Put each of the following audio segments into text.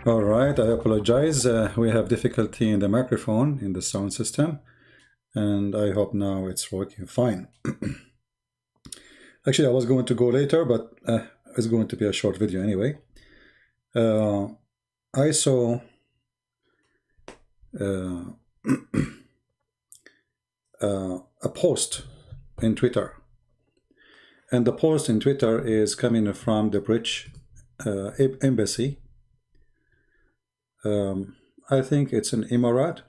All right, I apologize. We have difficulty in the microphone in the sound system, and I hope now it's working fine. Actually, I was going to go later, but it's going to be a short video anyway. I saw a post in Twitter, and the post in Twitter is coming from the British embassy. I think it's an Emirat,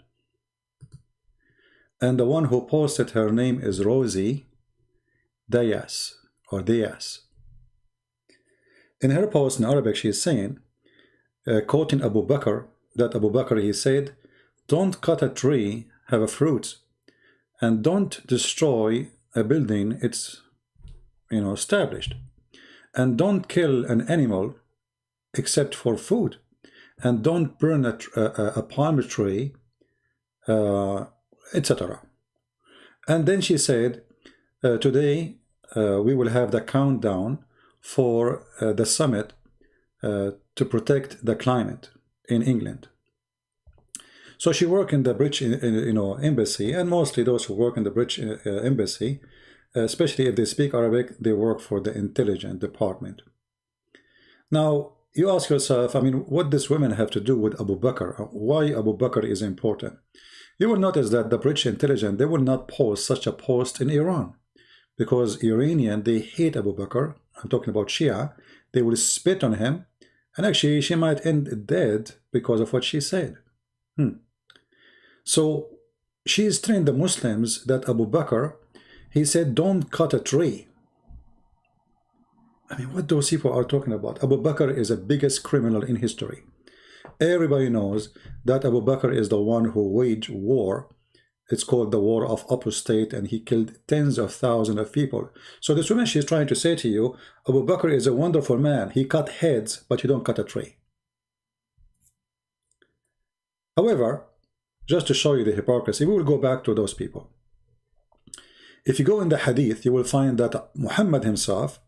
and the one who posted, her name is Rosie Dias or Dias. In her post in Arabic, she is saying, quoting Abu Bakr, that Abu Bakr, he said, "Don't cut a tree, have a fruit, and don't destroy a building it's established, and don't kill an animal except for food, and don't burn a palm tree, etc." And then she said, today we will have the countdown for the summit to protect the climate in England. So she worked in the British embassy, and mostly those who work in the British embassy, especially if they speak Arabic, they work for the intelligence department. Now you ask yourself, what does women have to do with Abu Bakr? Why Abu Bakr is important? You will notice that the British intelligence, they will not post such a post in Iran, because Iranian, they hate Abu Bakr. I'm talking about Shia. They will spit on him, and actually she might end dead because of what she said. So she is telling the Muslims that Abu Bakr, he said, don't cut a tree. What those people are talking about? Abu Bakr is the biggest criminal in history. Everybody knows that Abu Bakr is the one who waged war. It's called the War of Apostate, and he killed tens of thousands of people. So this woman, she's trying to say to you, Abu Bakr is a wonderful man. He cut heads, but you don't cut a tree. However, just to show you the hypocrisy, we will go back to those people. If you go in the hadith, you will find that Muhammad himself,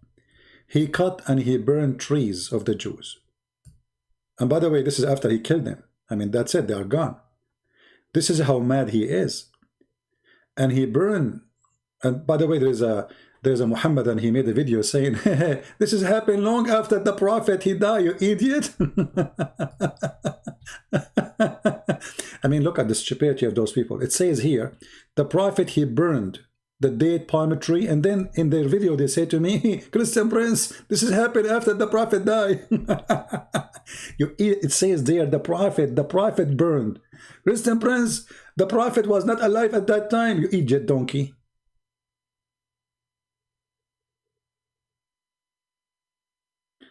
he cut and he burned trees of the Jews. And by the way, this is after he killed them. That's it, they are gone. This is how mad he is. And he burned, and by the way, there's a Muhammad, and he made a video saying, this has happened long after the Prophet, he died, you idiot. Look at the stupidity of those people. It says here, the Prophet, he burned the date palm tree, and then in their video they say to me, Christian Prince, this has happened after the Prophet died. It says there, the Prophet burned. Christian Prince, the Prophet was not alive at that time, you idiot donkey.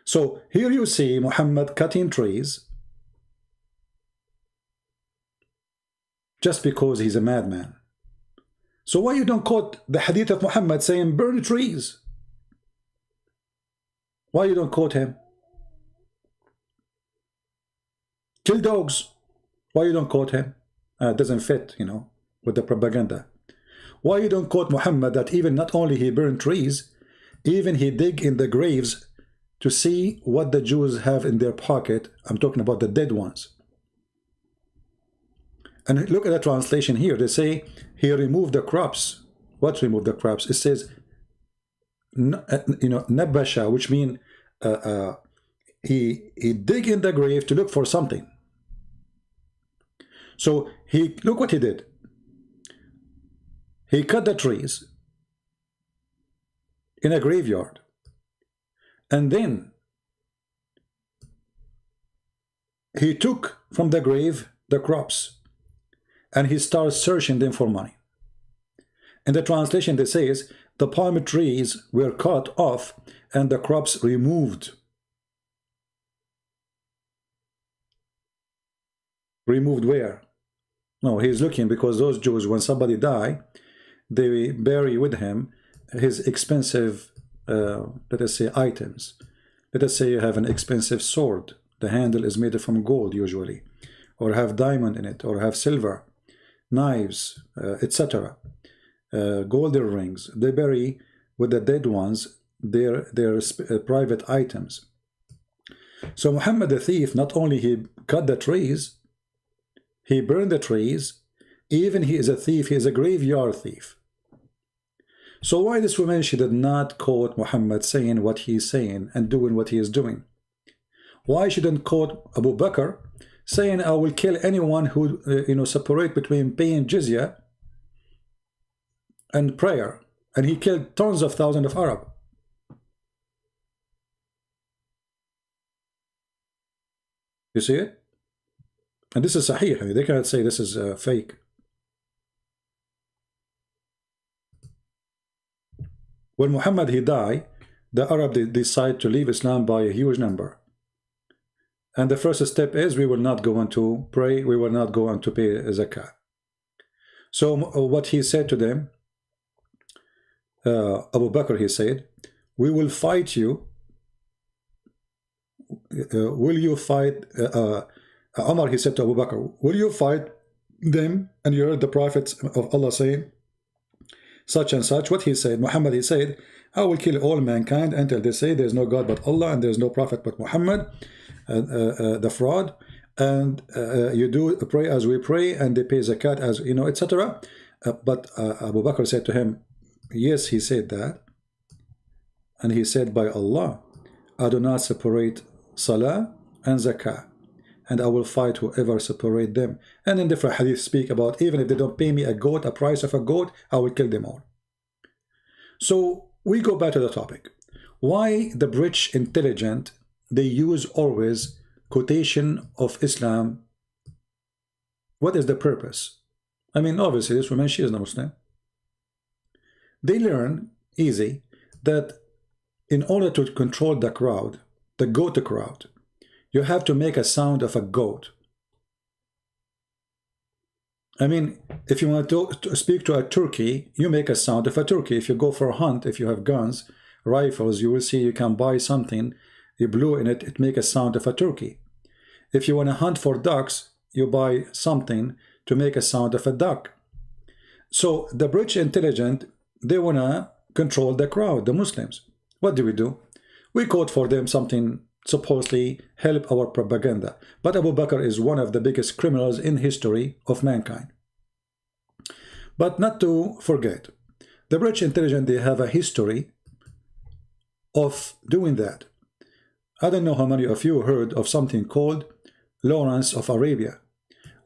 So here you see Muhammad cutting trees just because he's a madman. So why you don't quote the hadith of Muhammad saying burn trees? Why you don't quote him? Kill dogs. Why you don't quote him? It doesn't fit, with the propaganda. Why you don't quote Muhammad that even not only he burned trees, even he dig in the graves to see what the Jews have in their pocket. I'm talking about the dead ones. And look at the translation here. They say he removed the crops. What removed the crops? It says, nabasha, which means he dig in the grave to look for something. So look what he did. He cut the trees in a graveyard, and then he took from the grave the crops, and he starts searching them for money. In the translation, they says the palm trees were cut off and the crops removed. Removed where? No, he's looking, because those Jews, when somebody die, they bury with him his expensive, let us say, items. Let us say you have an expensive sword. The handle is made from gold usually, or have diamond in it, or have silver, knives, etc. Golden rings. They bury with the dead ones their private items. So Muhammad the thief, not only he cut the trees, he burned the trees, even he is a thief, he is a graveyard thief. So why this woman, she did not quote Muhammad saying what he is saying and doing what he is doing? Why she didn't quote Abu Bakr saying, I will kill anyone who separate between paying jizya and prayer, and he killed tons of thousands of Arab. You see it? And this is sahih. They cannot say this is fake. When Muhammad he died, the Arab they decide to leave Islam by a huge number. And the first step is we will not go on to pray, we will not go on to pay zakah. So what he said to them, Abu Bakr, he said, we will fight you. Will you fight? Omar, he said to Abu Bakr, will you fight them? And you heard the prophets of Allah saying such and such. What he said, Muhammad, he said, I will kill all mankind until they say there is no God but Allah and there is no prophet but Muhammad, the fraud, and you do pray as we pray, and they pay zakat as etc. But Abu Bakr said to him, yes, he said that, and he said, by Allah, I do not separate salah and zakah, and I will fight whoever separate them. And in different hadith speak about, even if they don't pay me a goat, a price of a goat, I will kill them all. So we go back to the topic. Why the British intelligent, they use always quotation of Islam? What is the purpose? I mean, obviously this woman, she is not Muslim. They learn easy that in order to control the crowd, the goat crowd, you have to make a sound of a goat. I mean, if you want to speak to a turkey, you make a sound of a turkey. If you go for a hunt, if you have guns, rifles, you will see you can buy something, you blow in it, it make a sound of a turkey. If you want to hunt for ducks, you buy something to make a sound of a duck. So the British intelligent, they want to control the crowd, the Muslims. What do? We quote for them something supposedly help our propaganda. But Abu Bakr is one of the biggest criminals in history of mankind. But not to forget, the British intelligence, they have a history of doing that. I don't know how many of you heard of something called Lawrence of Arabia.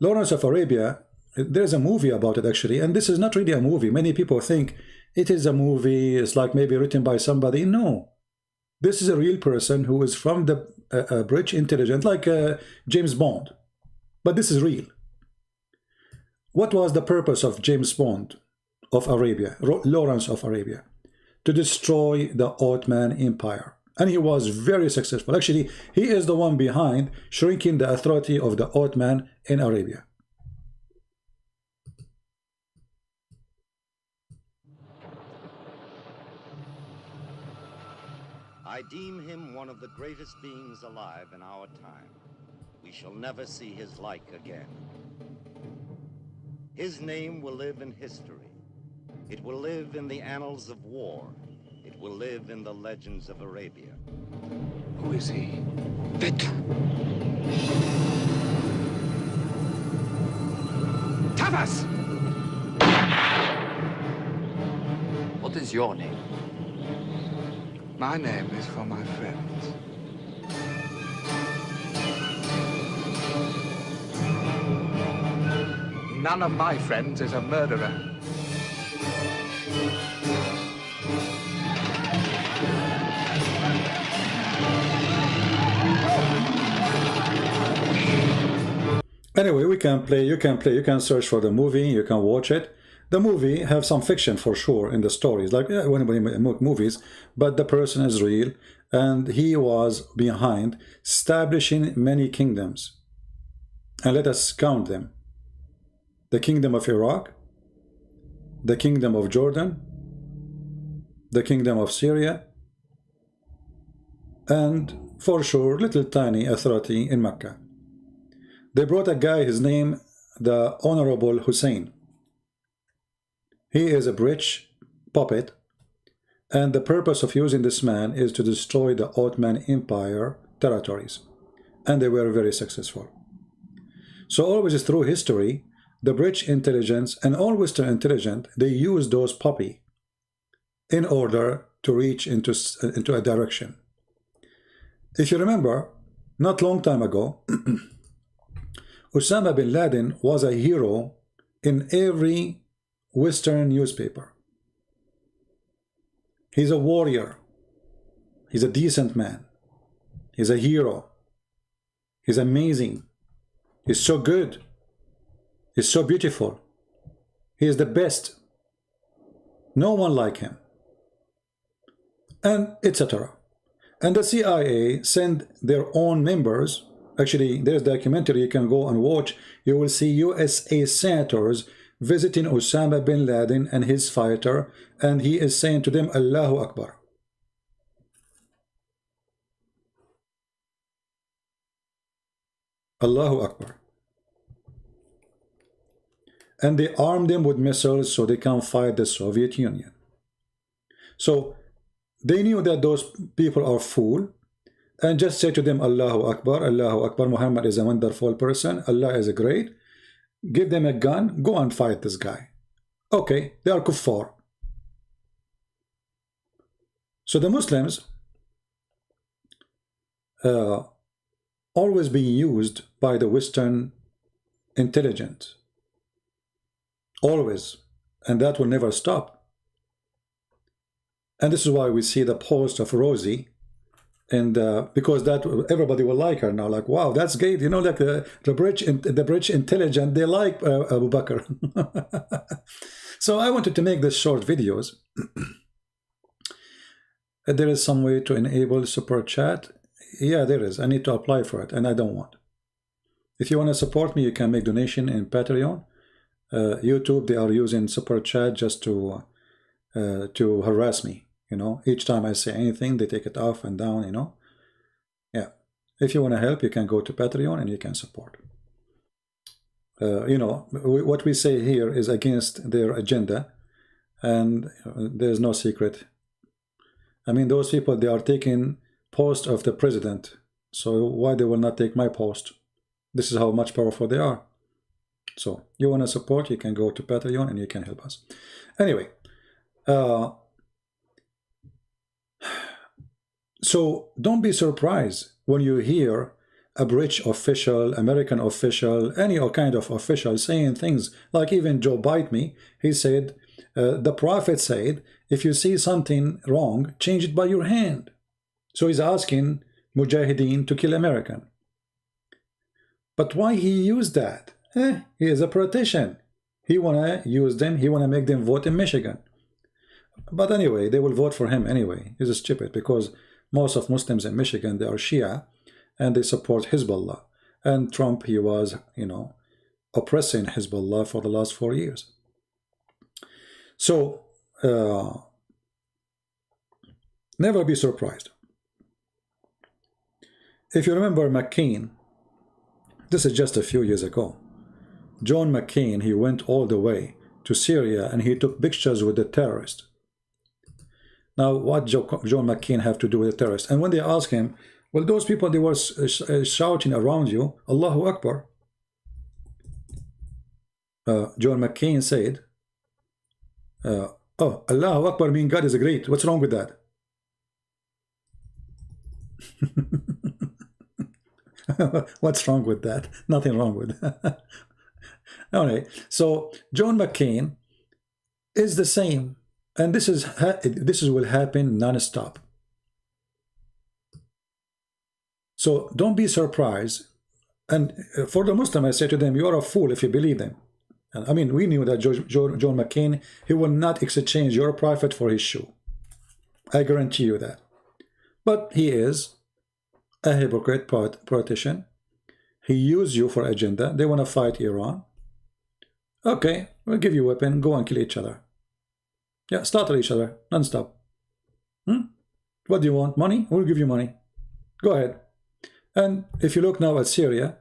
Lawrence of Arabia, there's a movie about it actually, and this is not really a movie. Many people think it is a movie, it's like maybe written by somebody. No. This is a real person who is from the British intelligence, like James Bond. But this is real. What was the purpose of James Bond of Arabia, Lawrence of Arabia? To destroy the Ottoman Empire. And he was very successful. Actually, he is the one behind shrinking the authority of the Ottoman in Arabia. I deem him one of the greatest beings alive in our time. We shall never see his like again. His name will live in history. It will live in the annals of war. It will live in the legends of Arabia. Who is he? Vetu. Tavas! What is your name? My name is for my friends. None of my friends is a murderer. Anyway, we can play, you can search for the movie, you can watch it. The movie have some fiction for sure in the stories, like when we make movies, but the person is real, and he was behind establishing many kingdoms. And let us count them. The kingdom of Iraq, the kingdom of Jordan, the kingdom of Syria, and for sure little tiny authority in Mecca. They brought a guy, his name the Honorable Hussein. He is a British puppet, and the purpose of using this man is to destroy the Ottoman Empire territories. and they were very successful. So always through history, the British intelligence and all Western intelligence, they use those puppy in order to reach into a direction. If you remember, not long time ago, Osama bin Laden was a hero in every Western newspaper. He's a warrior. He's a decent man. He's a hero. He's amazing. He's so good. He's so beautiful. He is the best. No one like him. And etc. And the CIA send their own members. Actually, there's a documentary you can go and watch. You will see USA senators visiting Osama bin Laden and his fighter, and he is saying to them, Allahu Akbar. Allahu Akbar. And they arm them with missiles so they can fight the Soviet Union. So they knew that those people are fool, and just say to them, Allahu Akbar, Allahu Akbar, Muhammad is a wonderful person, Allah is a great. Give them a gun, go and fight this guy. Okay, they are kuffar. So the Muslims always being used by the Western intelligence. Always. And that will never stop. And this is why we see the post of Rosie, and because that everybody will like her now, like, wow, that's great, you know, like the British intelligence, they like Abu Bakr. So I wanted to make this short videos. There is some way to enable super chat. Yeah, there is. I need to apply for it, and I don't want. If you want to support me, you can make donation in Patreon. YouTube, they are using super chat just to harass me. You know, each time I say anything, they take it off and down, you know. Yeah. If you want to help, you can go to Patreon and you can support. You know, what we say here is against their agenda, and there's no secret. I mean, those people, they are taking post of the president. So why they will not take my post? This is how much powerful they are. So you want to support, you can go to Patreon and you can help us. Anyway, so don't be surprised when you hear a British official, American official, any kind of official saying things like, even Joe Biden, he said, the prophet said, if you see something wrong, change it by your hand. So he's asking Mujahideen to kill American. But why he used that? He is a politician. He wanna use them, he wanna make them vote in Michigan. But anyway, they will vote for him anyway. He's stupid, because most of Muslims in Michigan, they are Shia, and they support Hezbollah. And Trump, he was, you know, oppressing Hezbollah for the last 4 years. So, never be surprised. If you remember McCain, this is just a few years ago. John McCain, he went all the way to Syria and he took pictures with the terrorists. Now, what John McCain have to do with the terrorists? And when they ask him, well, those people, they were shouting around you, Allahu Akbar. John McCain said, oh, Allahu Akbar means God is great. What's wrong with that? What's wrong with that? Nothing wrong with that. Anyway, so John McCain is the same, and this will happen non-stop. So don't be surprised. And for the Muslim, I say to them, you are a fool if you believe them. And I mean, we knew that John McCain, he will not exchange your prophet for his shoe. I guarantee you that. But he is a hypocrite politician. He used you for agenda. They want to fight Iran. Okay, we'll give you a weapon. Go and kill each other. Yeah, slaughter each other non-stop. What do you want? Money? We'll give you money. Go ahead. And if you look now at Syria,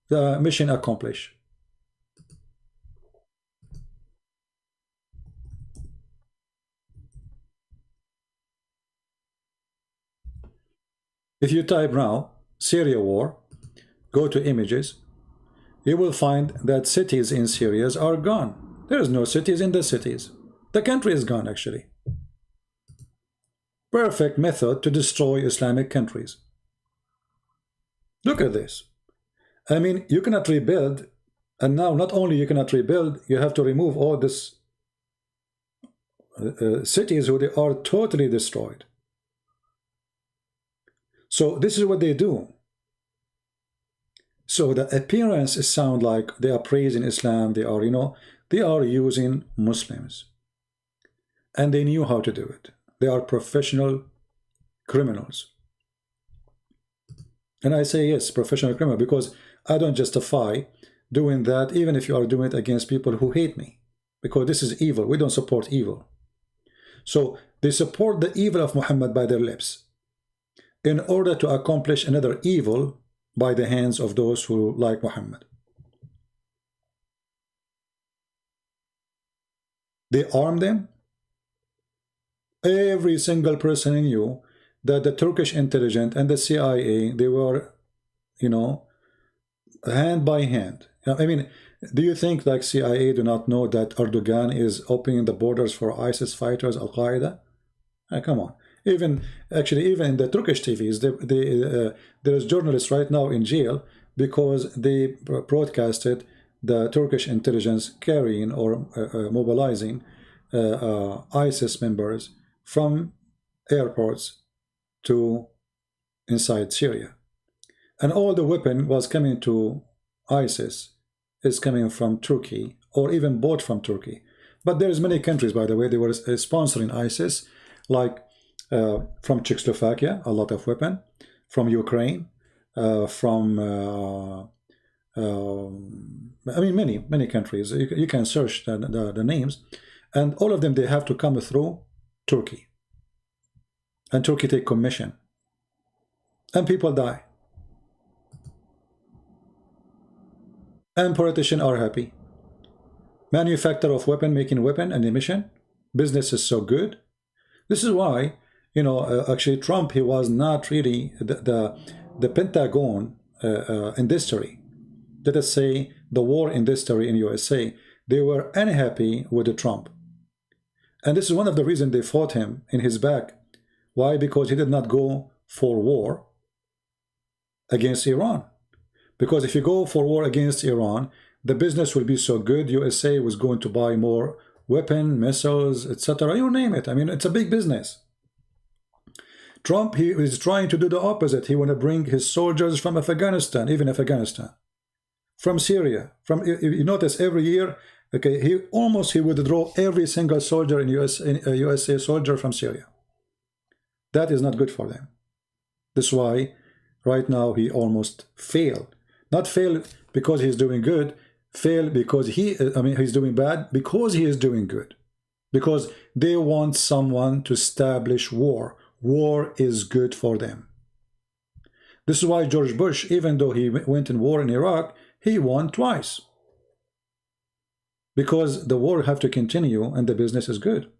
the mission accomplished. If you type now Syria war, go to images, you will find that cities in Syria are gone. There is no cities in the cities. The country is gone, actually. Perfect method to destroy Islamic countries. Look at this. I mean, you cannot rebuild, and now not only you cannot rebuild, you have to remove all this cities who they are totally destroyed. So this is what they do. So the appearance sound like they are praising Islam, they are, you know, they are using Muslims. And they knew how to do it. They are professional criminals. And I say yes, professional criminal, because I don't justify doing that even if you are doing it against people who hate me. Because this is evil. We don't support evil. So they support the evil of Muhammad by their lips in order to accomplish another evil by the hands of those who like Muhammad. They arm them. Every single person knew that the Turkish intelligence and the CIA, they were, you know, hand by hand. I mean, do you think like CIA do not know that Erdogan is opening the borders for ISIS fighters, Al-Qaeda? Come on. Even in the Turkish TVs, there is journalists right now in jail because they broadcasted the Turkish intelligence carrying or mobilizing ISIS members from airports to inside Syria. And all the weapon was coming to ISIS is coming from Turkey or even bought from Turkey. But there's many countries, by the way, they were sponsoring ISIS, like from Czechoslovakia, a lot of weapon, from Ukraine, from I mean many countries. You can search the names, and all of them, they have to come through Turkey, and Turkey take commission, and people die, and politicians are happy. Manufacturer of weapon making weapon and ammunition, business is so good. This is why, you know, actually Trump, he was not really the Pentagon industry. Let us say the war industry in USA, they were unhappy with the Trump. And this is one of the reasons they fought him in his back. Why? Because he did not go for war against Iran. Because if you go for war against Iran, the business will be so good, USA was going to buy more weapon, missiles, etc. You name it. I mean, it's a big business. Trump, he is trying to do the opposite. He want to bring his soldiers from Afghanistan, even Afghanistan, from Syria. From, you notice every year, okay, he withdraw every single soldier in USA soldier from Syria. That is not good for them. That's why right now he almost failed. Not fail because he's doing good, fail because he's doing bad because he is doing good. Because they want someone to establish war. War is good for them. This is why George Bush, even though he went in war in Iraq, he won twice. Because the war have to continue and the business is good.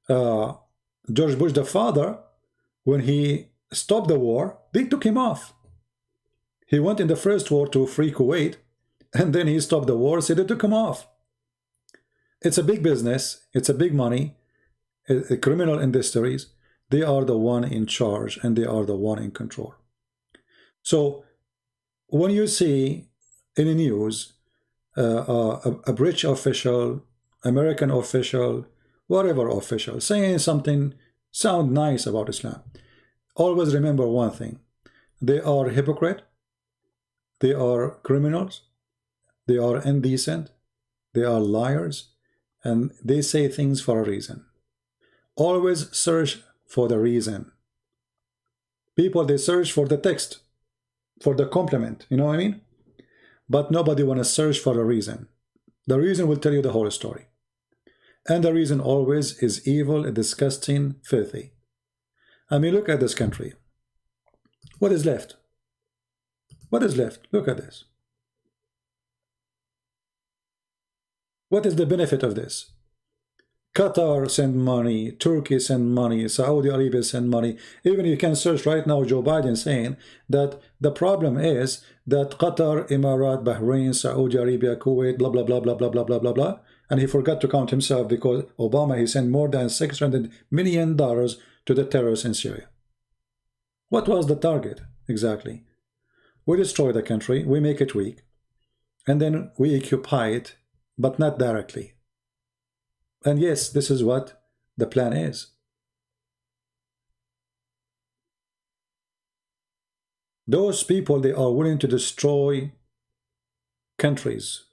George Bush, the father, when he stopped the war, they took him off. He went in the first war to free Kuwait, and then he stopped the war, so they took him off. It's a big business. It's a big money. Criminal industries, they are the one in charge and they are the one in control. So when you see in the news a British official, American official, whatever official, saying something sound nice about Islam, always remember one thing. They are hypocrite, they are criminals, they are indecent, they are liars, and they say things for a reason. Always search for the reason. People, they search for the text, for the compliment, you know what I mean? But nobody want to search for a reason. The reason will tell you the whole story. And the reason always is evil, disgusting, filthy. I mean, look at this country. What is left? What is left? Look at this. What is the benefit of this? Qatar send money, Turkey send money, Saudi Arabia send money. Even you can search right now Joe Biden saying that the problem is that Qatar, Emirat, Bahrain, Saudi Arabia, Kuwait, blah, blah, blah, blah, blah, blah, blah, blah, blah. And he forgot to count himself because Obama, he sent more than $600 million to the terrorists in Syria. What was the target exactly? We destroy the country, we make it weak, and then we occupy it, but not directly. And yes, this is what the plan is. Those people, they are willing to destroy countries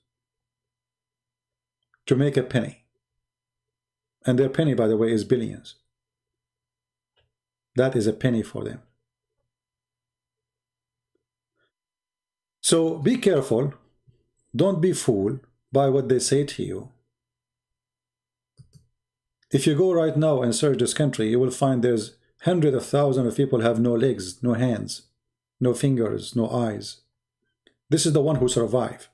to make a penny. And their penny, by the way, is billions. That is a penny for them. So be careful. Don't be fooled by what they say to you. If you go right now and search this country, you will find there's hundreds of thousands of people have no legs, no hands, no fingers, no eyes. This is the one who survive.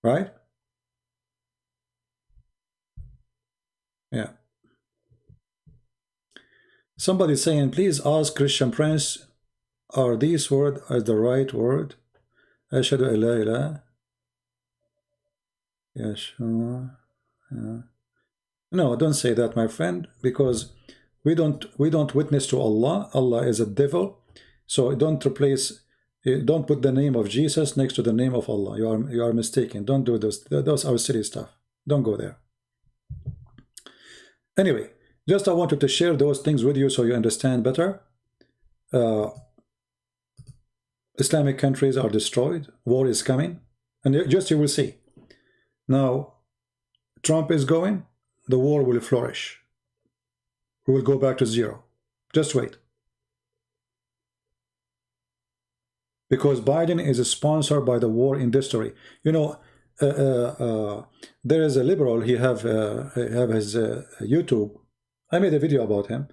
Right? Yeah. Somebody saying, please ask Christian Prince, are these words as the right word? Ashhadu an la ilaha. Yeah, sure. Yeah. No, don't say that, my friend, because we don't witness to Allah. Allah is a devil. So don't put the name of Jesus next to the name of Allah. You are mistaken. Don't do those. Those are silly stuff. Don't go there. Anyway, just I wanted to share those things with you so you understand better. Islamic countries are destroyed. War is coming. And just you will see. Now, Trump is going. The war will flourish. We will go back to zero. Just wait. Because Biden is sponsored by the war industry. You know, there is a liberal. He have his YouTube. I made a video about him.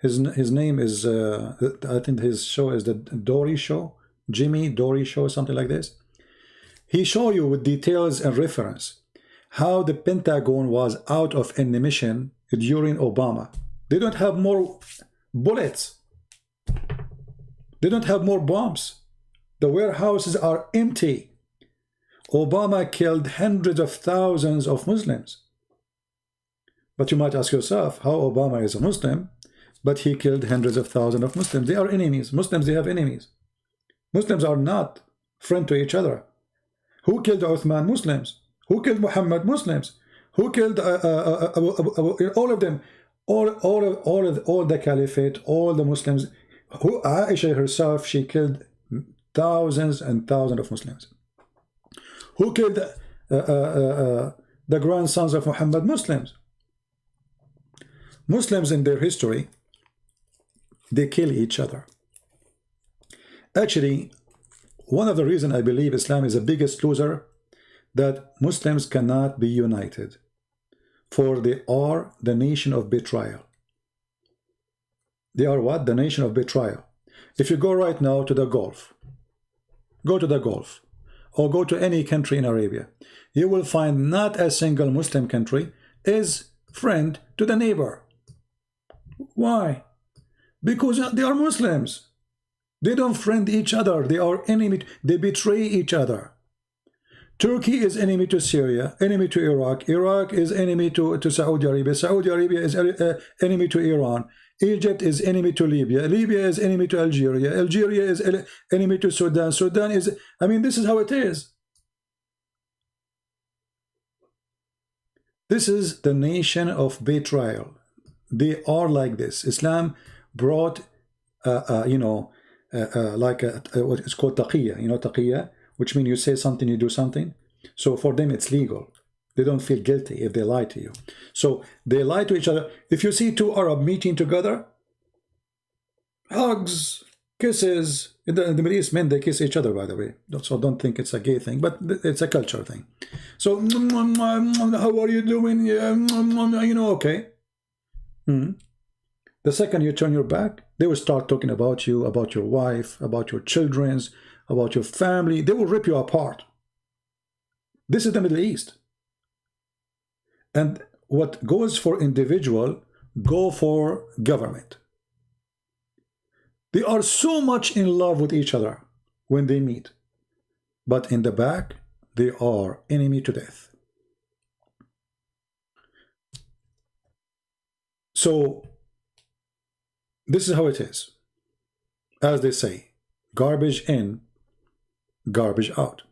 His name is I think his show is the Dory Show, Jimmy Dory Show, something like this. He show you with details and reference how the Pentagon was out of ammunition during Obama. They don't have more bullets. They don't have more bombs. The warehouses are empty. Obama killed hundreds of thousands of Muslims. But you might ask yourself, how Obama is a Muslim, but he killed hundreds of thousands of Muslims. They are enemies. Muslims, they have enemies. Muslims are not friends to each other. Who killed Uthman? Muslims. Who killed Muhammad? Muslims. Who killed all of them? All the caliphate, all the Muslims. Who Aisha herself, she killed thousands and thousands of Muslims. Who killed the grandsons of Muhammad? Muslims. Muslims in their history, they kill each other. Actually, one of the reasons I believe Islam is the biggest loser, that Muslims cannot be united, for they are the nation of betrayal. They are what? The nation of betrayal. If you go right now to the Gulf, go to the Gulf, or go to any country in Arabia, you will find not a single Muslim country is friend to the neighbor. Why? Because they are Muslims. They don't friend each other. They are enemy. They betray each other. Turkey is enemy to Syria, enemy to Iraq. Iraq is enemy to Saudi Arabia. Saudi Arabia is enemy to Iran. Egypt is enemy to Libya. Libya is enemy to Algeria. Algeria is enemy to Sudan. Sudan is, I mean, this is how it is. This is the nation of betrayal. They are like this. Islam brought, like what is called taqiyya. You know taqiyya, which means you say something, you do something. So for them, it's legal. They don't feel guilty if they lie to you. So they lie to each other. If you see two Arab meeting together, hugs, kisses. In the Middle East, men, they kiss each other, by the way. So don't think it's a gay thing, but it's a culture thing. So, how are you doing? You know, okay. The second you turn your back, they will start talking about you, about your wife, about your children, about your family. They will rip you apart. This is the Middle East. And what goes for individual, go for government. They are so much in love with each other when they meet, but in the back, they are enemy to death. So this is how it is. As they say, garbage in, garbage out.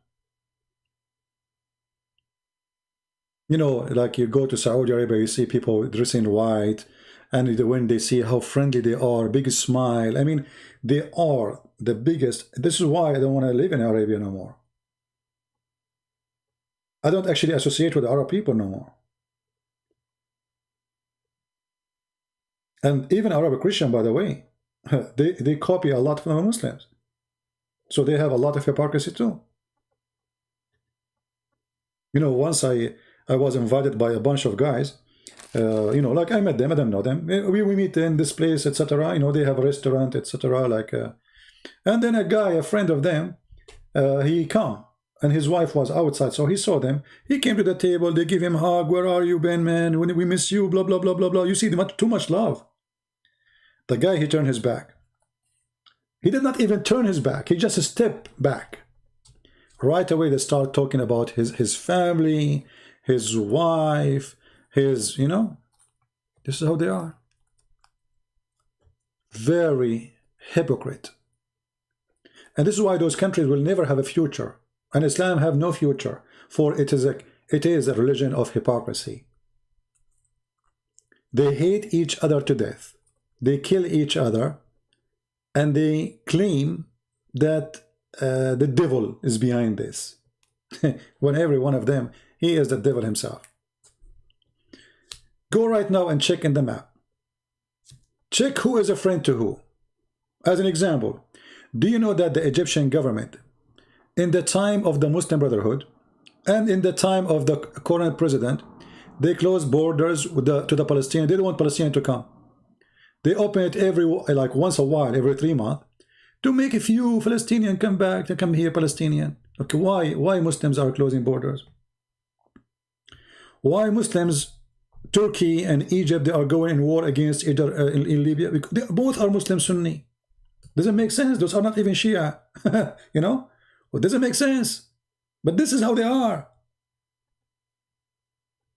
You know, like you go to Saudi Arabia, you see people dressing white, and when they see how friendly they are, big smile. I mean, they are the biggest. This is why I don't want to live in Arabia no more. I don't actually associate with Arab people no more. And even Arab Christian, by the way, they copy a lot from the Muslims. So they have a lot of hypocrisy too. You know, once I was invited by a bunch of guys, you know, like I met them, I don't know them. We meet in this place, etc. You know, they have a restaurant, etc. Like, and then a guy, a friend of them, he come, and his wife was outside, so he saw them. He came to the table. They give him a hug. Where are you, Ben, man? We miss you. Blah blah blah blah blah. You see, too much love. The guy, he turned his back. He did not even turn his back. He just stepped back. Right away, they start talking about his family, his wife, his, you know, this is how they are. Very hypocrite. And this is why those countries will never have a future. And Islam have no future, for it is a religion of hypocrisy. They hate each other to death. They kill each other, and they claim that the devil is behind this. When every one of them, he is the devil himself. Go right now and check in the map. Check who is a friend to who. As an example, do you know that the Egyptian government, in the time of the Muslim Brotherhood and in the time of the current president, they closed borders with to the Palestinians. They don't want Palestinians to come. They open it like once a while, every 3 months, to make a few Palestinians come back, to come here, Palestinian. Okay, why Muslims are closing borders? Why Muslims, Turkey and Egypt, they are going in war against either in Libya? Because they both are Muslim Sunni. Doesn't make sense. Those are not even Shia. You know? Well, doesn't make sense. But this is how they are.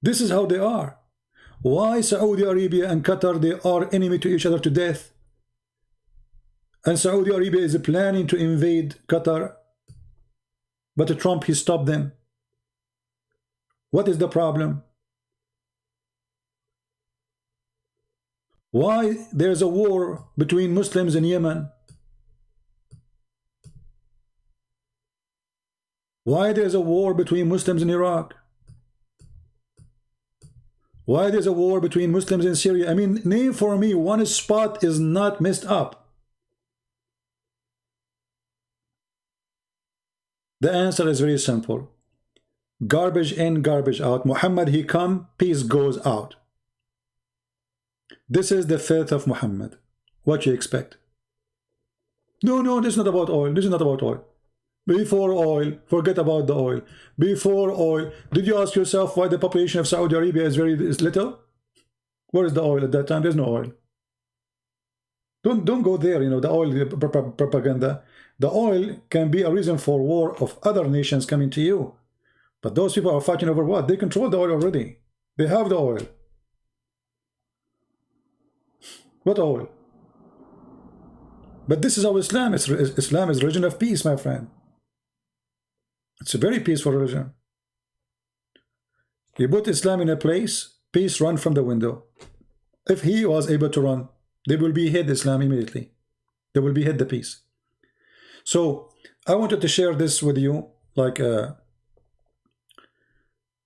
This is how they are. Why Saudi Arabia and Qatar, they are enemy to each other to death? And Saudi Arabia is planning to invade Qatar, but Trump, he stopped them. What is the problem? Why there's a war between Muslims in Yemen? Why there's a war between Muslims in Iraq? Why there's a war between Muslims in Syria? I mean, name for me one spot is not messed up. The answer is very simple. Garbage in, garbage out. Muhammad, he come, peace goes out. This is the faith of Muhammad. What you expect? No, this is not about oil. This is not about oil. Before oil, forget about the oil. Before oil, did you ask yourself why the population of Saudi Arabia is little? Where is the oil at that time? There's no oil. Don't go there, you know, the oil propaganda. The oil can be a reason for war of other nations coming to you. But those people are fighting over what? They control the oil already. They have the oil. What oil? But this is how Islam is. Islam is religion of peace, my friend. It's a very peaceful religion. You put Islam in a place, peace run from the window. If he was able to run, they will be hid Islam immediately. They will be hid the peace. So I wanted to share this with you, like there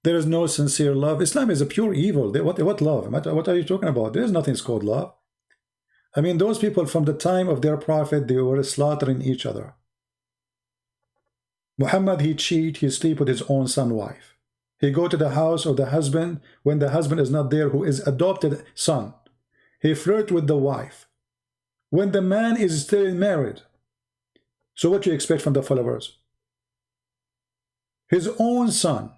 is no sincere love. Islam is a pure evil. What love? What are you talking about? There is nothing called love. I mean, those people from the time of their prophet, they were slaughtering each other. Muhammad, he cheat, he sleep with his own son wife. He go to the house of the husband when the husband is not there, who is adopted son. He flirt with the wife when the man is still married. So what do you expect from the followers? His own son.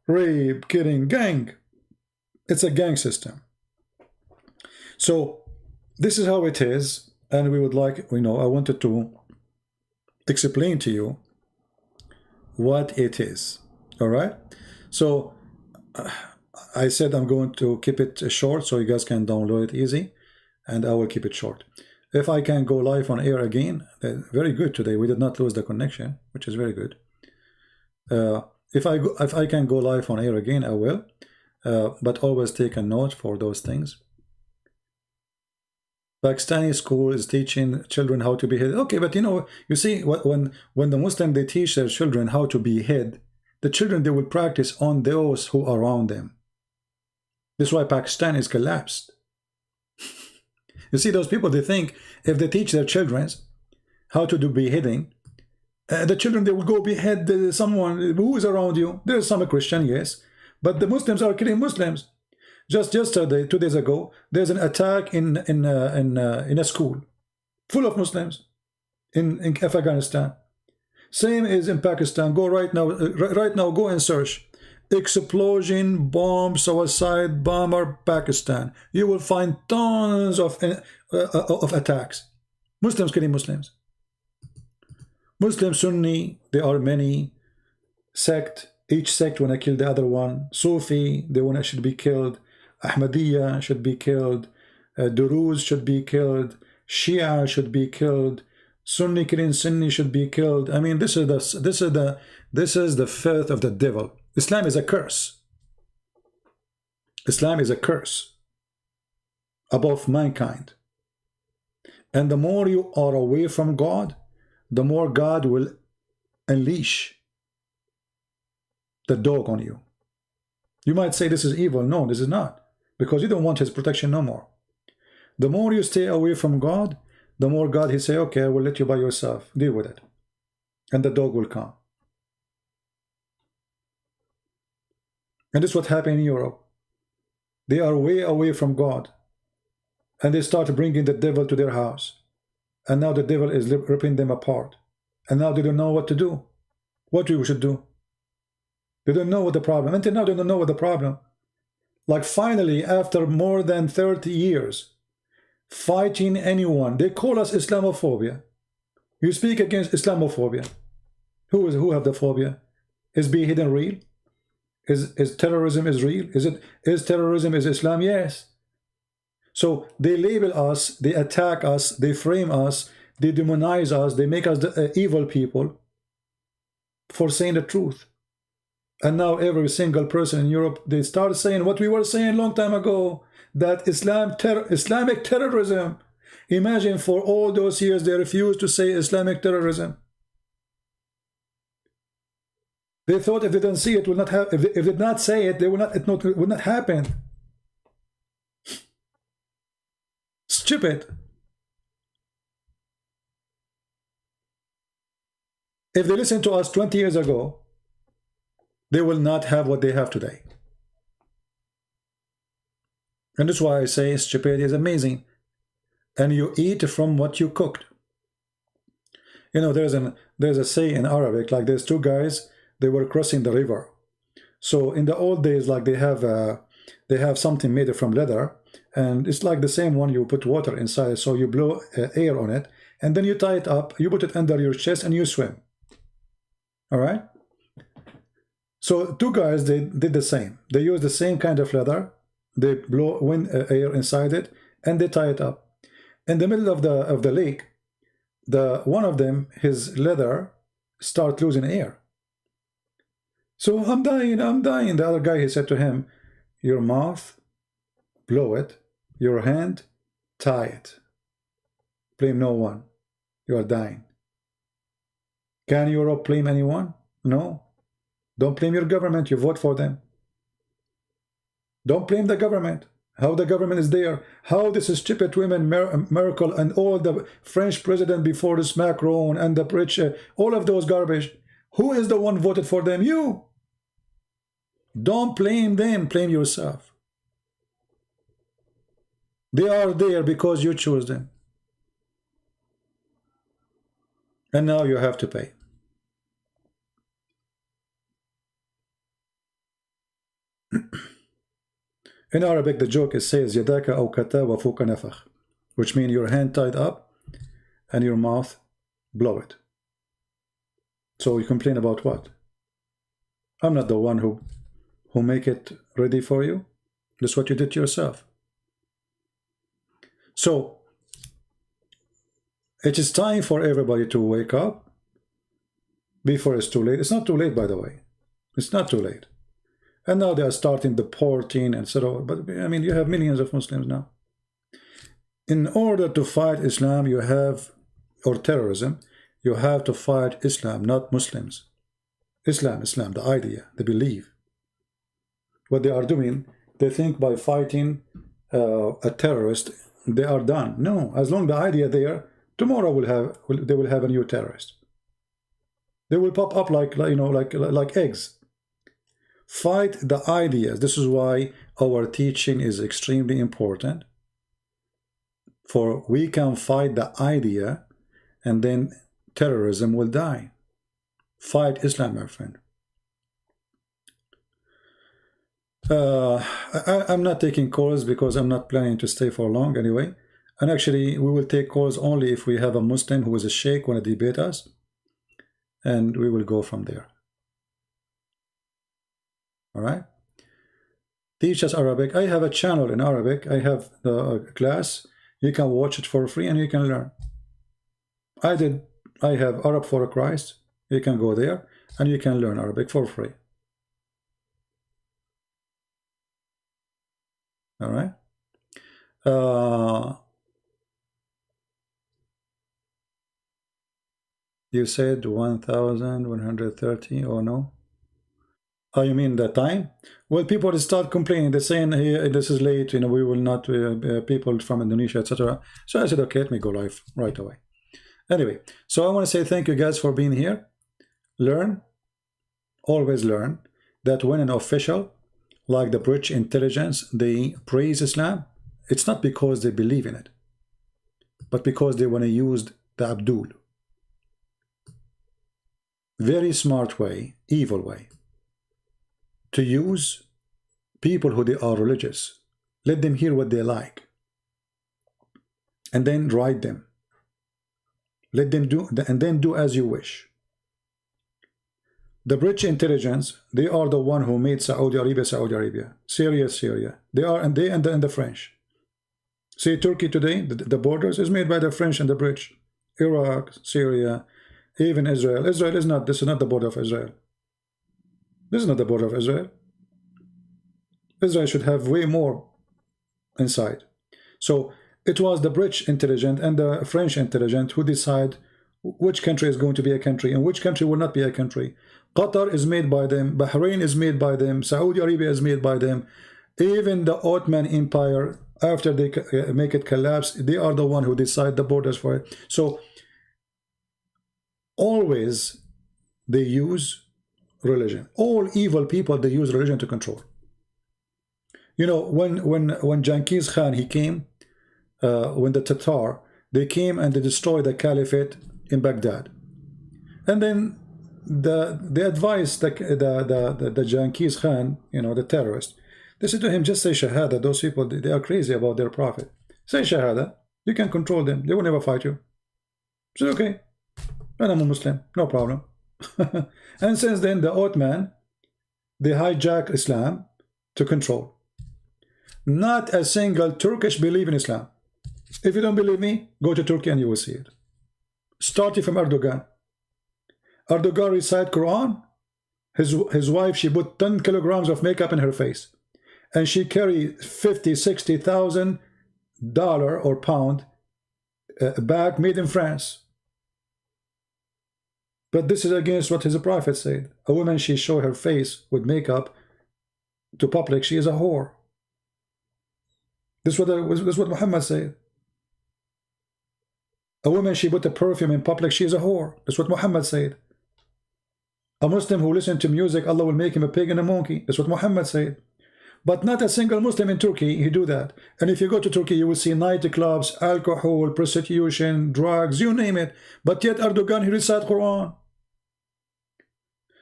rape, killing, gang. It's a gang system. So this is how it is, and we would like, I wanted to explain to you what it is. All right. So I said I'm going to keep it short so you guys can download it easy, and I will keep it short. If I can go live on air again, very good today. We did not lose the connection, which is very good. If I can go live on air again, I will. But always take a note for those things. Pakistani school is teaching children how to behead. Okay, but you see, when the Muslim, they teach their children how to behead, the children, they will practice on those who are around them. This is why Pakistan is collapsed. You see, those people, they think if they teach their children how to do beheading, the children, they will go behead someone who is around you. There's some Christian, yes, but the Muslims are killing Muslims. Just yesterday, 2 days ago, there's an attack in a school full of Muslims in Afghanistan. Same is in Pakistan. Go right now, go and search explosion, bomb, suicide, bomber, Pakistan. You will find tons of attacks. Muslims killing Muslims. Muslim, Sunni, there are many sect. Each sect want to kill the other one. Sufi, they want to should be killed. Ahmadiyya should be killed. Duruz should be killed. Shia should be killed. Sunni killing Sunni should be killed. I mean, this is the filth of the devil. Islam is a curse. Islam is a curse above mankind. And the more you are away from God, the more God will unleash the dog on you. You might say this is evil. No, this is not. Because you don't want his protection no more. The more you stay away from God, the more God, he say, okay, I will let you by yourself. Deal with it. And the dog will come. And this is what happened in Europe. They are way away from God. And they start bringing the devil to their house. And now the devil is ripping them apart. And now they don't know what to do. What we should do. They don't know what the problem. Until now, they don't know what the problem. Like finally, after more than 30 years, fighting anyone, they call us Islamophobia. You speak against Islamophobia. Who have the phobia? Is beheading real? Is terrorism is real? Is terrorism is Islam? Yes. So they label us, they attack us, they frame us, they demonize us, they make us the evil people for saying the truth. And now every single person in Europe, they start saying what we were saying a long time ago, that Islamic terrorism. Imagine for all those years they refused to say Islamic terrorism. They thought if they don't see it, will not have. If they did not say it, they will not. It would not happen. Stupid. If they listened to us 20 years ago, they will not have what they have today. And that's why I say stupidity is amazing. And you eat from what you cooked. You know, there's a say in Arabic, like there's two guys, they were crossing the river. So in the old days, like they have something made from leather, and it's like the same one, you put water inside, so you blow air on it, and then you tie it up, you put it under your chest, and you swim. All right? So two guys, they did the same. They used the same kind of leather, they blow wind air inside it, and they tie it up. In the middle of the lake, one of them, his leather start losing air. So I'm dying. The other guy, he said to him, your mouth, blow it, your hand, tie it. Blame no one. You are dying. Can Europe blame anyone? No. Don't blame your government. You vote for them. Don't blame the government. How the government is there. How this stupid women, Merkel and all the French president before this, Macron and the British, all of those garbage. Who is the one voted for them? You. Don't blame them. Blame yourself. They are there because you chose them. And now you have to pay. In Arabic, the joke is says yadaka aw kata wa fuka nafakh, which means your hand tied up and your mouth blow it. So you complain about what? I'm not the one who make it ready for you. That's what you did to yourself. So it is time for everybody to wake up before it's too late. It's not too late, by the way. It's not too late. And now they are starting deporting and so on. But I mean, you have millions of Muslims now. In order to fight Islam, you have, or terrorism, you have to fight Islam, not Muslims. Islam, the idea, the belief. What they are doing, they think by fighting a terrorist, they are done. No, as long as the idea there, tomorrow they will have a new terrorist. They will pop up like eggs. Fight the ideas. This is why our teaching is extremely important. For we can fight the idea, and then terrorism will die. Fight Islam, my friend. I'm not taking calls because I'm not planning to stay for long anyway. And actually, we will take calls only if we have a Muslim who is a sheikh want to debate us. And we will go from there. All right? Teach us Arabic. I have a channel in Arabic. I have the class. You can watch it for free and you can learn. I have Arab for Christ. You can go there and you can learn Arabic for free. All right? You said 1,130, oh no? Oh, you mean the time? Well, people start complaining. They're saying, hey, this is late, we will not, people from Indonesia, etc. So I said, okay, let me go live right away. Anyway, so I want to say thank you guys for being here. Learn, always learn, that when an official, like the British intelligence, they praise Islam, it's not because they believe in it, but because they want to use the Abdul. Very smart way, evil way, to use people who they are religious. Let them hear what they like. And then write them. Let them do, and then do as you wish. The British intelligence, they are the one who made Saudi Arabia, Syria. They are, and the French. See, Turkey today, the borders is made by the French and the British. Iraq, Syria, even Israel. Israel is not, this is not the border of Israel. This is not the border of Israel. Israel should have way more inside. So it was the British intelligence and the French intelligence who decide which country is going to be a country and which country will not be a country. Qatar is made by them, Bahrain is made by them, Saudi Arabia is made by them. Even the Ottoman Empire, after they make it collapse, they are the one who decide the borders for it. So always they use religion. All evil people, they use religion to control. You know, when Genghis Khan, he came, when the Tatar, they came and they destroyed the caliphate in Baghdad. And then they advised the Genghis Khan, the terrorist. They said to him, just say Shahada. Those people, they are crazy about their prophet. Say Shahada. You can control them. They will never fight you. He said, okay. And I'm a Muslim. No problem. And since then, the Ottoman, they hijack Islam to control. Not a single Turkish believe in Islam. If you don't believe me, go to Turkey and you will see it. Starting from Erdogan. Erdogan recite Quran. His wife, she put 10 kilograms of makeup in her face. And she carried $50,000, $60,000 or pound bag made in France. But this is against what his prophet said. A woman, she show her face with makeup to public, she is a whore. This is what Muhammad said. A woman, she put a perfume in public, she is a whore. That's what Muhammad said. A Muslim who listens to music, Allah will make him a pig and a monkey. That's what Muhammad said. But not a single Muslim in Turkey, he do that. And if you go to Turkey, you will see nightclubs, alcohol, prostitution, drugs, you name it. But yet Erdogan, he recite Quran.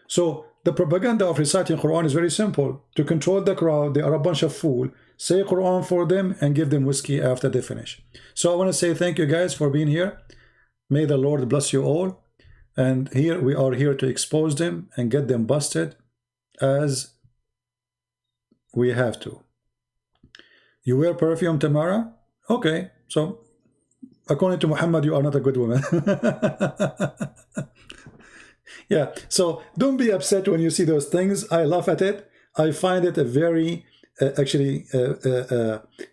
So The propaganda of reciting Quran is very simple. To control the crowd, they are a bunch of fools. Say Quran for them and give them whiskey after they finish. So I want to say thank you guys for being here. May the Lord bless you all. And here we are here to expose them and get them busted as we have to. You wear perfume, Tamara? Okay, so according to Muhammad, you are not a good woman. Yeah, so don't be upset when you see those things. I laugh at it. I find it a very,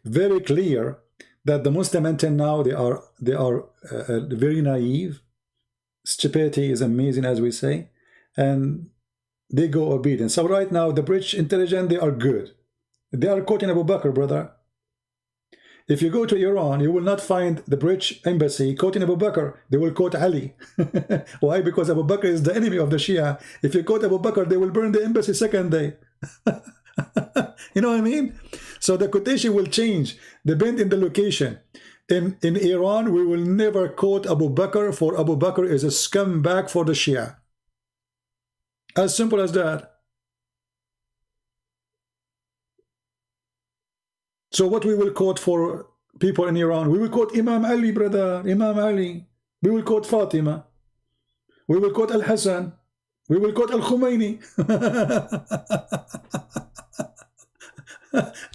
very clear that the Muslim until now, they are very naive. Stupidity is amazing, as we say, and they go obedient. So right now, the British intelligence, they are good. They are quoting Abu Bakr, brother. If you go to Iran, you will not find the British embassy quoting Abu Bakr. They will quote Ali. Why? Because Abu Bakr is the enemy of the Shia. If you quote Abu Bakr, they will burn the embassy second day. You know what I mean? So the quotation will change, depend in the location. In Iran, we will never quote Abu Bakr, for Abu Bakr is a scumbag for the Shia. As simple as that. So what we will quote for people in Iran? We will quote Imam Ali, brother. Imam Ali. We will quote Fatima. We will quote Al-Hassan. We will quote Al-Khomeini.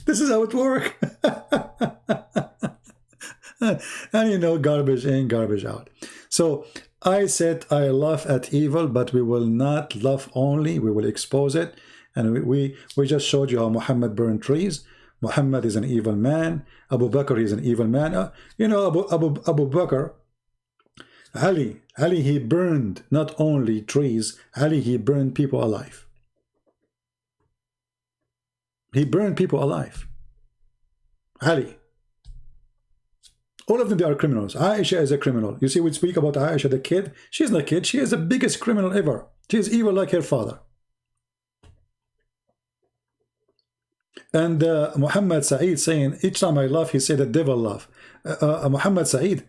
This is how it works. And you know, garbage in, garbage out. So I said I laugh at evil, but we will not laugh only. We will expose it. And we just showed you how Muhammad burned trees. Muhammad is an evil man. Abu Bakr is an evil man. You know, Abu Bakr, Ali, he burned not only trees, Ali, he burned people alive. He burned people alive. Ali. All of them, they are criminals. Aisha is a criminal. You see, we speak about Aisha, the kid. She's not a kid. She is the biggest criminal ever. She is evil like her father. And Muhammad Sa'id saying, each time I laugh, he said the devil laugh. Muhammad Sa'id,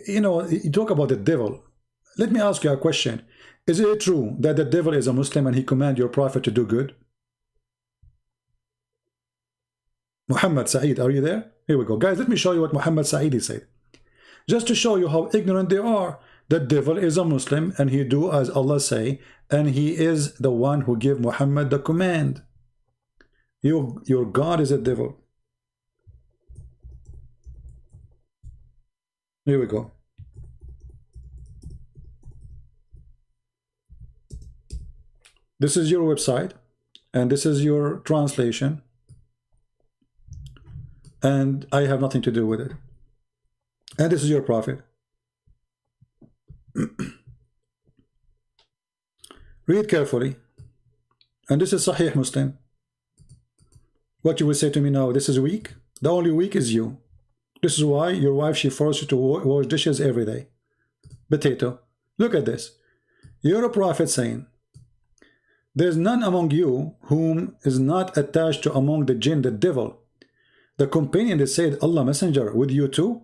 you know, you talk about the devil. Let me ask you a question. Is it true that the devil is a Muslim and he commands your prophet to do good? Muhammad Sa'id, are you there? Here we go. Guys, let me show you what Muhammad Sa'id said. Just to show you how ignorant they are. The devil is a Muslim and he do as Allah say, and he is the one who give Muhammad the command. Your God is a devil. Here we go. This is your website, and this is your translation, and I have nothing to do with it. And this is your prophet. Read carefully. And this is Sahih Muslim. What you will say to me now, this is weak? The only weak is you. This is why your wife, she forces you to wash dishes every day. Potato. Look at this. You're a prophet saying, there's none among you whom is not attached to among the jinn, the devil. The companion that said, Allah Messenger, with you too?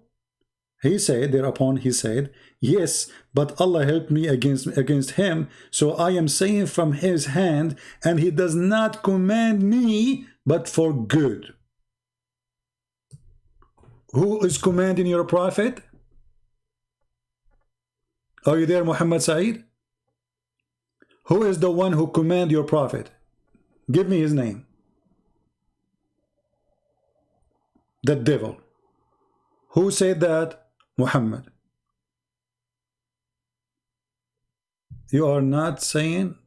He said, thereupon he said, yes, but Allah helped me against him, so I am saying from his hand, and he does not command me, but for good. Who is commanding your prophet? Are you there, Muhammad Sa'id? Who is the one who command your prophet? Give me his name. The devil. Who said that? Muhammad. You are not saying,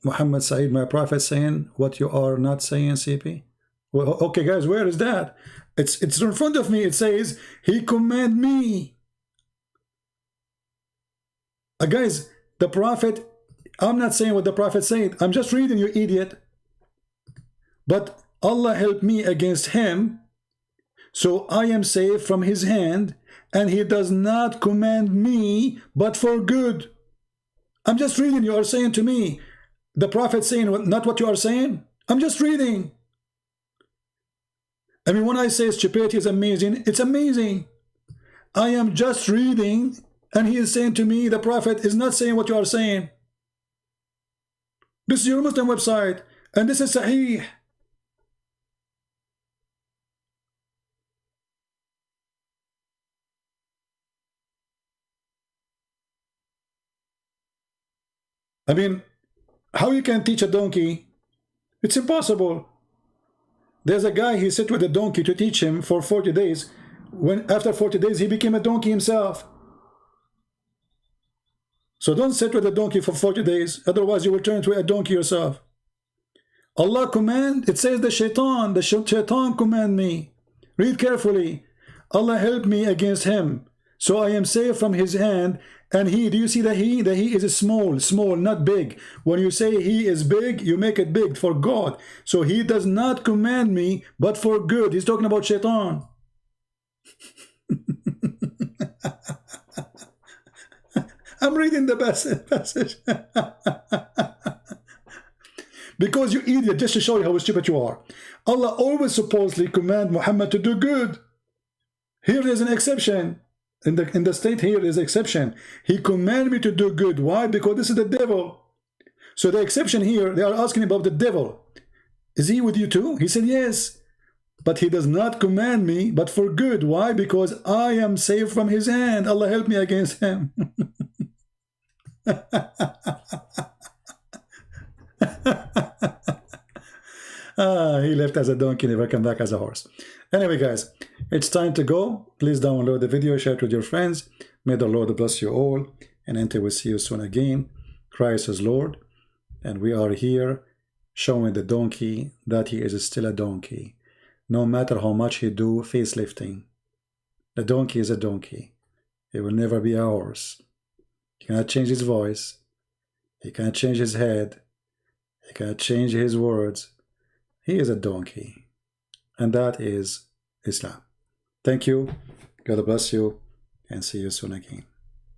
Muhammad Sa'id, my prophet, saying what you are not saying, CP? Well, okay, guys, where is that? It's in front of me. It says, he command me. Guys, the prophet, I'm not saying what the prophet said. I'm just reading, you idiot. But Allah helped me against him, so I am saved from his hand, and he does not command me, but for good. I'm just reading. You are saying to me, the prophet saying not what you are saying. I'm just reading. I mean, when I say stupidity is amazing, it's amazing. I am just reading, and he is saying to me, the prophet is not saying what you are saying. This is your Muslim website, and this is Sahih. I mean, how you can teach a donkey? It's impossible. There's a guy, he sat with a donkey to teach him for 40 days. When after 40 days, he became a donkey himself. So don't sit with a donkey for 40 days, otherwise you will turn into a donkey yourself. Allah command, it says the shaitan command me. Read carefully. Allah help me against him, so I am safe from his hand. And he, do you see the he? The he is small, not big. When you say he is big, you make it big for God. So he does not command me, but for good. He's talking about shaitan. I'm reading the passage. Because you idiot, just to show you how stupid you are. Allah always supposedly command Muhammad to do good. Here is an exception. In the state here is exception. He commanded me to do good. Why? Because this is the devil. So the exception here, they are asking about the devil. Is he with you too? He said yes. But he does not command me, but for good. Why? Because I am safe from his hand. Allah help me against him. He left as a donkey, never come back as a horse. Anyway, guys, it's time to go. Please download the video, share it with your friends. May the Lord bless you all. And until we see you soon again, Christ is Lord. And we are here showing the donkey that he is still a donkey. No matter how much he do facelifting. The donkey is a donkey. He will never be a horse. He cannot change his voice. He cannot change his head. He cannot change his words. He is a donkey. And that is Islam. Thank you. God bless you. And see you soon again.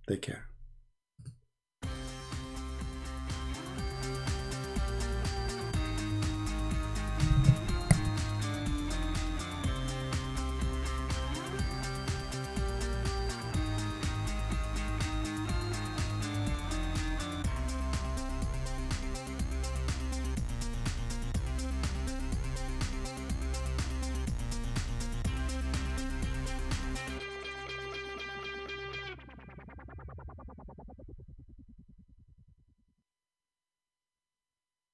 Take care.